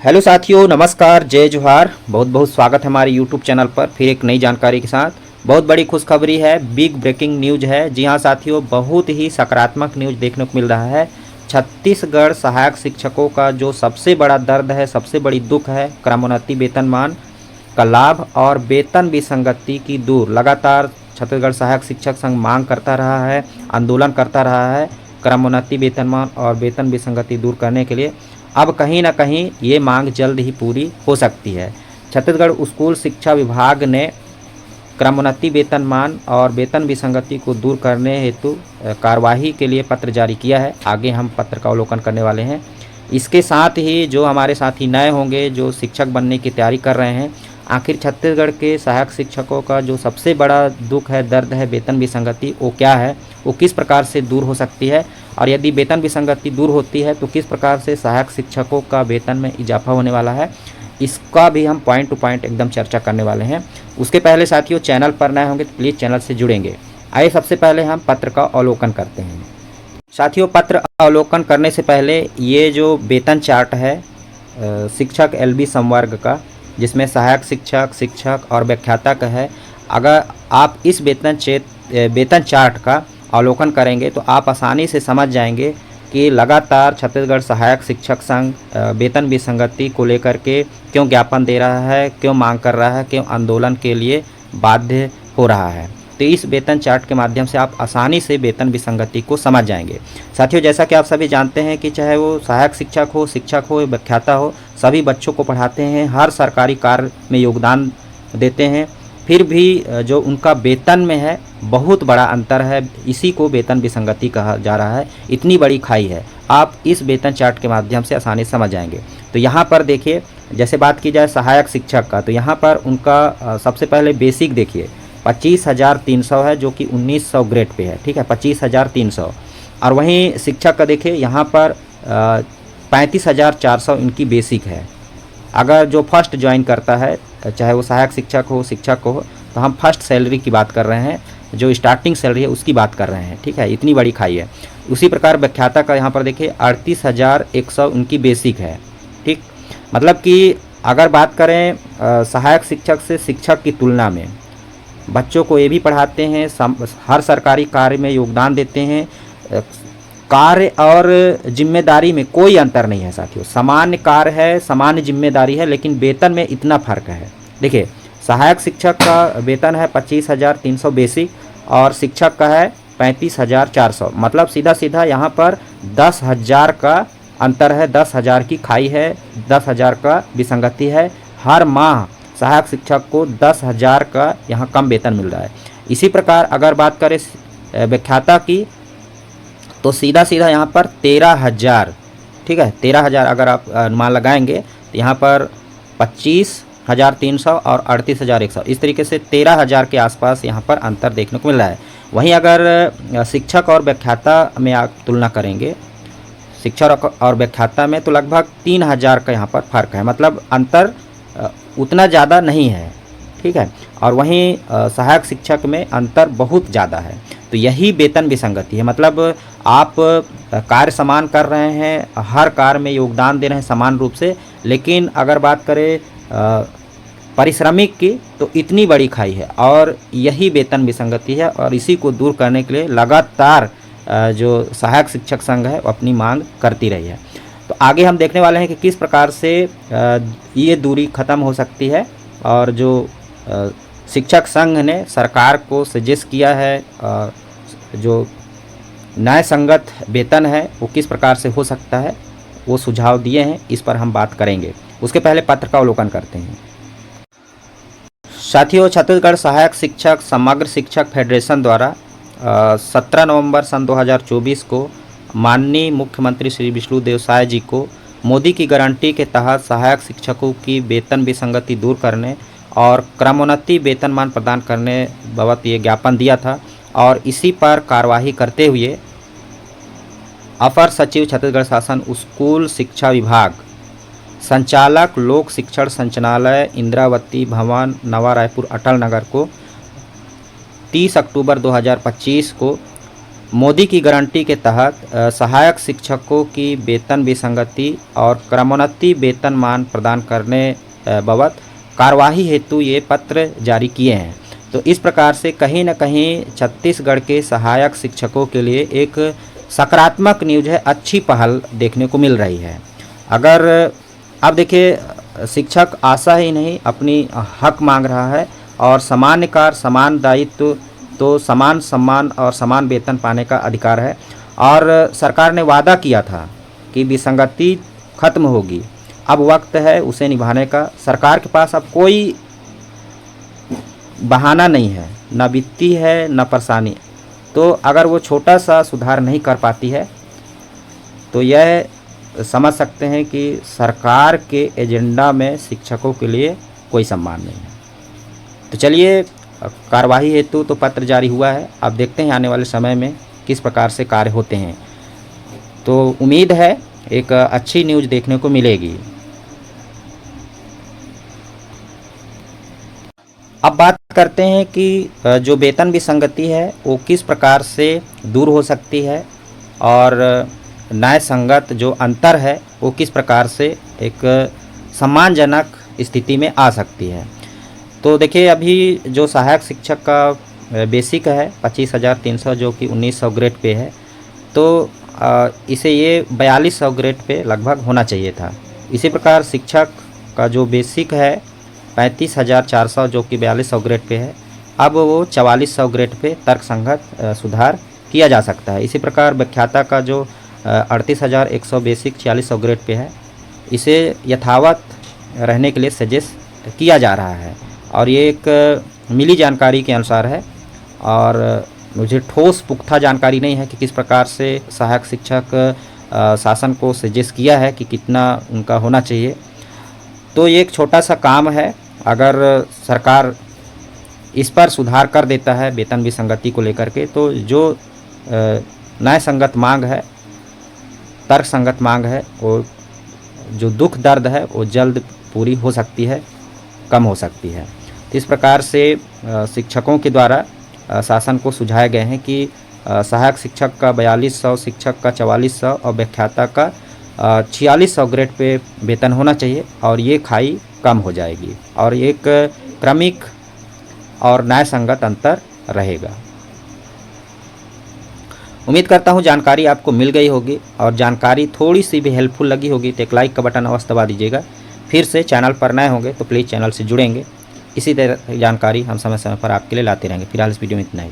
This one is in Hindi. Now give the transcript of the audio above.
हेलो साथियों, नमस्कार, जय जोहार। बहुत बहुत स्वागत है हमारे यूट्यूब चैनल पर फिर एक नई जानकारी के साथ। बहुत बड़ी खुशखबरी है, बिग ब्रेकिंग न्यूज है। जी हाँ साथियों, बहुत ही सकारात्मक न्यूज देखने को मिल रहा है। छत्तीसगढ़ सहायक शिक्षकों का जो सबसे बड़ा दर्द है, सबसे बड़ी दुख है, क्रमोन्नति वेतनमान का लाभ और वेतन विसंगति की दूर। लगातार छत्तीसगढ़ सहायक शिक्षक संघ मांग करता रहा है, आंदोलन करता रहा है क्रमोन्नति वेतनमान और वेतन विसंगति दूर करने के लिए। अब कहीं ना कहीं ये मांग जल्द ही पूरी हो सकती है। छत्तीसगढ़ स्कूल शिक्षा विभाग ने क्रमोन्नति वेतनमान और वेतन विसंगति को दूर करने हेतु कार्यवाही के लिए पत्र जारी किया है। आगे हम पत्र का अवलोकन करने वाले हैं। इसके साथ ही जो हमारे साथी नए होंगे, जो शिक्षक बनने की तैयारी कर रहे हैं, आखिर छत्तीसगढ़ के सहायक शिक्षकों का जो सबसे बड़ा दुख है, दर्द है, वेतन विसंगति, वो क्या है, वो किस प्रकार से दूर हो सकती है, और यदि वेतन विसंगति दूर होती है तो किस प्रकार से सहायक शिक्षकों का वेतन में इजाफा होने वाला है, इसका भी हम पॉइंट टू पॉइंट एकदम चर्चा करने वाले हैं। उसके पहले साथियों, चैनल पर नए होंगे तो प्लीज़ चैनल से जुड़ेंगे। आइए सबसे पहले हम पत्र का अवलोकन करते हैं। साथियों, पत्र अवलोकन करने से पहले ये जो वेतन चार्ट है शिक्षक एलबी संवर्ग का, जिसमें सहायक शिक्षक, शिक्षक और व्याख्याता का है, अगर आप इस वेतन चार्ट का अवलोकन करेंगे तो आप आसानी से समझ जाएंगे कि लगातार छत्तीसगढ़ सहायक शिक्षक संघ वेतन विसंगति को लेकर के क्यों ज्ञापन दे रहा है, क्यों मांग कर रहा है, क्यों आंदोलन के लिए बाध्य हो रहा है। तो इस वेतन चार्ट के माध्यम से आप आसानी से वेतन विसंगति को समझ जाएंगे। साथियों, जैसा कि आप सभी जानते हैं कि चाहे वो सहायक शिक्षक हो, शिक्षक हो, व्याख्याता हो, सभी बच्चों को पढ़ाते हैं, हर सरकारी कार्य में योगदान देते हैं, फिर भी जो उनका वेतन में है बहुत बड़ा अंतर है। इसी को वेतन विसंगति कहा जा रहा है। इतनी बड़ी खाई है, आप इस वेतन चार्ट के माध्यम से आसानी से समझ जाएंगे। तो यहाँ पर देखिए, जैसे बात की जाए सहायक शिक्षक का, तो यहाँ पर उनका सबसे पहले बेसिक देखिए 25,300 है, जो कि 1900 ग्रेड पे है। ठीक है, 25,300। और वहीं शिक्षक का देखिए यहाँ पर 35,400 इनकी बेसिक है। अगर जो फर्स्ट ज्वाइन करता है, चाहे वो सहायक शिक्षक हो, शिक्षक हो, तो हम फर्स्ट सैलरी की बात कर रहे हैं, जो स्टार्टिंग सैलरी है उसकी बात कर रहे हैं। ठीक है, इतनी बड़ी खाई है। उसी प्रकार व्याख्याता का यहाँ पर देखिए 38,100 उनकी बेसिक है। ठीक, मतलब कि अगर बात करें सहायक शिक्षक से शिक्षक की तुलना में, बच्चों को ये भी पढ़ाते हैं, हर सरकारी कार्य में योगदान देते हैं, कार्य और जिम्मेदारी में कोई अंतर नहीं है साथियों। सामान्य कार्य है, सामान्य जिम्मेदारी है, लेकिन वेतन में इतना फर्क है। देखिए, सहायक शिक्षक का वेतन है 25,300 बेसिक और शिक्षक का है 35,400। मतलब सीधा सीधा यहाँ पर 10,000 का अंतर है, 10,000 की खाई है, 10,000 का विसंगति है। हर माह सहायक शिक्षक को 10,000 का यहाँ कम वेतन मिल रहा है। इसी प्रकार अगर बात करें व्याख्याता की, तो सीधा सीधा यहाँ पर 13,000, ठीक है, 13,000 अगर आप अनुमान लगाएंगे तो यहाँ पर 25,300 और 38,100, इस तरीके से 13,000 के आसपास यहाँ पर अंतर देखने को मिल रहा है। वहीं अगर शिक्षक और व्याख्याता में आप तुलना करेंगे, शिक्षक और व्याख्याता में, तो लगभग 3,000 का यहाँ पर फर्क है। मतलब अंतर उतना ज़्यादा नहीं है। ठीक है, और वहीं सहायक शिक्षक में अंतर बहुत ज़्यादा है। तो यही वेतन विसंगति है। मतलब आप कार्य समान कर रहे हैं, हर कार्य में योगदान दे रहे हैं समान रूप से, लेकिन अगर बात करें परिश्रमिक की, तो इतनी बड़ी खाई है, और यही वेतन विसंगति है। और इसी को दूर करने के लिए लगातार जो सहायक शिक्षक संघ है वो अपनी मांग करती रही है। तो आगे हम देखने वाले हैं कि किस प्रकार से ये दूरी ख़त्म हो सकती है, और जो शिक्षक संघ ने सरकार को सजेस्ट किया है, जो न्याय संगत वेतन है वो किस प्रकार से हो सकता है, वो सुझाव दिए हैं, इस पर हम बात करेंगे। उसके पहले पत्र का अवलोकन करते हैं। साथियों, छत्तीसगढ़ सहायक शिक्षक समग्र शिक्षक फेडरेशन द्वारा 17 नवंबर सन 2024 को माननीय मुख्यमंत्री श्री विष्णुदेव साय जी को मोदी की गारंटी के तहत सहायक शिक्षकों की वेतन विसंगति दूर करने और क्रमोन्नति वेतनमान प्रदान करने बाबत ये ज्ञापन दिया था। और इसी पर कार्यवाही करते हुए अपर सचिव छत्तीसगढ़ शासन स्कूल शिक्षा विभाग, संचालक लोक शिक्षण संचालनालय, इंद्रावती भवन, नवा रायपुर, अटल नगर को 30 अक्टूबर 2025 को मोदी की गारंटी के तहत सहायक शिक्षकों की वेतन विसंगति और क्रमोन्नति वेतनमान प्रदान करने बाबत कार्यवाही हेतु ये पत्र जारी किए हैं। तो इस प्रकार से कहीं न कहीं छत्तीसगढ़ के सहायक शिक्षकों के लिए एक सकारात्मक न्यूज़ है, अच्छी पहल देखने को मिल रही है। अगर अब देखिए, शिक्षक आशा ही नहीं अपनी हक मांग रहा है, और सामान्य कार्य समान दायित्व, तो समान सम्मान और समान वेतन पाने का अधिकार है। और सरकार ने वादा किया था कि विसंगति खत्म होगी, अब वक्त है उसे निभाने का। सरकार के पास अब कोई बहाना नहीं है, न वित्तीय है न परेशानी। तो अगर वो छोटा सा सुधार नहीं कर पाती है तो यह समझ सकते हैं कि सरकार के एजेंडा में शिक्षकों के लिए कोई सम्मान नहीं है। तो चलिए, कार्यवाही हेतु तो पत्र जारी हुआ है, अब देखते हैं आने वाले समय में किस प्रकार से कार्य होते हैं। तो उम्मीद है एक अच्छी न्यूज़ देखने को मिलेगी। अब बात करते हैं कि जो वेतन विसंगति है वो किस प्रकार से दूर हो सकती है, और न्याय संगत जो अंतर है वो किस प्रकार से एक सम्मानजनक स्थिति में आ सकती है। तो देखिए, अभी जो सहायक शिक्षक का बेसिक है 25,300 जो कि 1900 ग्रेड पे है, तो इसे ये 4200 ग्रेड पे लगभग होना चाहिए था। इसी प्रकार शिक्षक का जो बेसिक है 35,400 जो कि 4200 ग्रेड पे है, अब वो 4400 ग्रेड पे तर्कसंगत सुधार किया जा सकता है। इसी प्रकार व्याख्याता का जो 38,100 बेसिक 4600 ग्रेड पे है, इसे यथावत रहने के लिए सजेस्ट किया जा रहा है। और ये एक मिली जानकारी के अनुसार है, और मुझे ठोस पुख्ता जानकारी नहीं है कि किस प्रकार से सहायक शिक्षक शासन को सजेस्ट किया है कि कितना उनका होना चाहिए। तो ये एक छोटा सा काम है, अगर सरकार इस पर सुधार कर देता है वेतन विसंगति को लेकर के, तो जो न्याय संगत मांग है, तर्क संगत मांग है, वो जो दुख दर्द है वो जल्द पूरी हो सकती है, कम हो सकती है। तो इस प्रकार से शिक्षकों के द्वारा शासन को सुझाए गए हैं कि सहायक शिक्षक का 4200, शिक्षक का 4400 और व्याख्याता का 4600 ग्रेड पे वेतन होना चाहिए, और ये खाई कम हो जाएगी और एक क्रमिक और न्याय संगत अंतर रहेगा। उम्मीद करता हूँ जानकारी आपको मिल गई होगी, और जानकारी थोड़ी सी भी हेल्पफुल लगी होगी तो एक लाइक का बटन अवश्य दबा दीजिएगा। फिर से चैनल पर नए होंगे तो प्लीज़ चैनल से जुड़ेंगे। इसी तरह जानकारी हम समय समय पर आपके लिए लाते रहेंगे। फिलहाल इस वीडियो में इतना ही।